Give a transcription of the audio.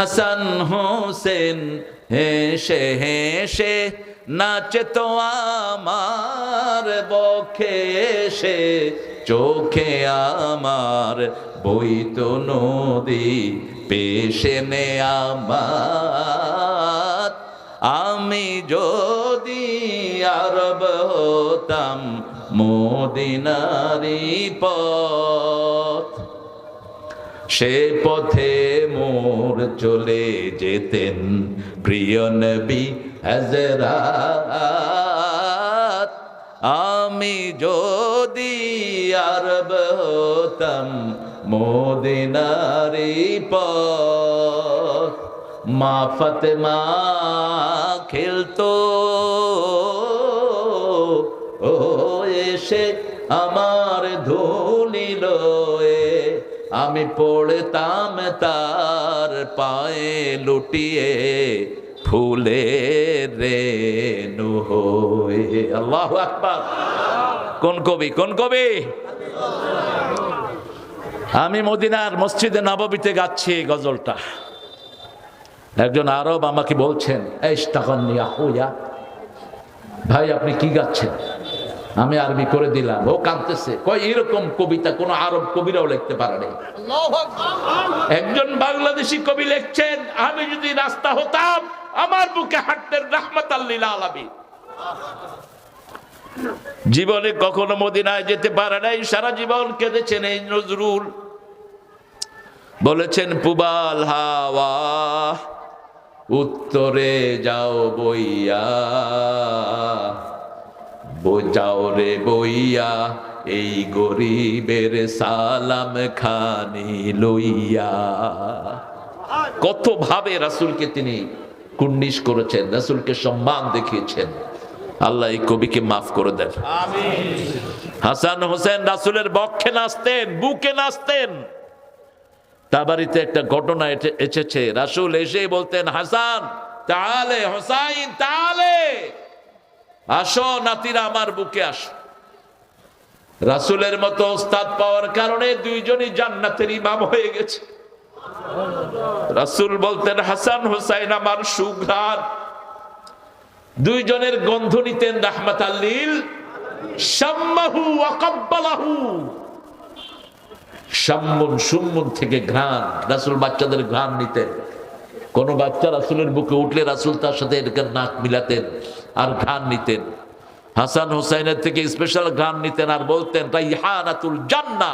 হাসান হোসেন হেসে হেসে নাচে তো আমার বক্ষে এসে, চোখে আমার বইতো নদী পেশে নে আমার। আমি যদি আরব হতাম মদিনারি পথ, সে পথে মোর চলে যেতেন প্রিয় নবী হযরত। আমি যদি আরব হতাম মদিনারি পথ, মা ফাতেমা খেলতো ও এসে আমার ধুলি লয়ে, আমি পড়তাম তার পায়ে লুটিয়ে ফুলের রেণু হয়ে। আল্লাহু আকবার। কোন কবি? কোন কবি? আমি মদিনার মসজিদে নববীতে গাচ্ছি গজলটা। একজন আরব আমাকে বলছেন, ভাই আপনি কি গাচ্ছেন? আমি আরবি করে দিলাম। ও কাঁদতেছে, কয় এরকম কবিতা কোন আরব কবিরাও লিখতে পারে নাই। একজন বাংলাদেশি কবি লিখছেন, আমি যদি রাস্তা হতাম আমার বুকে হাঁটতেন রাহমাতাল লিল আলামিন। জীবনে কখনো মদিনায় যেতে পারে নাই, সারা জীবন কেঁদেছেন এই নজরুল। বলেছেন পুবাল হাওয়া উত্তরে যাও বইয়া, যাও রে বইয়া এই গরিবের সালাম খানি লইয়া। কত ভাবে রাসূলকে তিনি কুর্নিশ করেছেন, রাসূলকে সম্মান দেখিয়েছেন। আল্লাহ এই কবিকে মাফ করে দেন, আমিন। হাসান হোসেন রাসূলের বক্ষে নাচতেন, বুকে নাচতেন। তাবারিতে একটা ঘটনা এসেছে, রাসূল এসে বলতেন, হাসান তাআলে, হুসাইন তাআলে, আসো নাতিরা আমার বুকে আসো। রাসূলের মতো ওস্তাদ পাওয়ার কারণে দুইজনই জান্নাতের ইমাম হয়ে গেছে। রাসূল বলতেন, হাসান হুসাইন আমার সুঘ্রাণ। দুইজনের গন্ধ নিতেন রাহমাতাল লিল শাম্মাহু ওয়া কাব্বালাহু। শাম্মুন সুম্মুন থেকে ঘ্রাণ, রাসূল বাচ্চাদের ঘ্রাণ নিতেন। কোন বাচ্চা রাসূলের বুকে উঠলে রাসূল তার সাথে এরকম নাক মিলাতেন আর ঘ্রাণ নিতেন। হাসান হুসাইনের থেকে স্পেশাল ঘ্রাণ নিতেন আর বলতেন রাইহানাতুল জান্নাহ।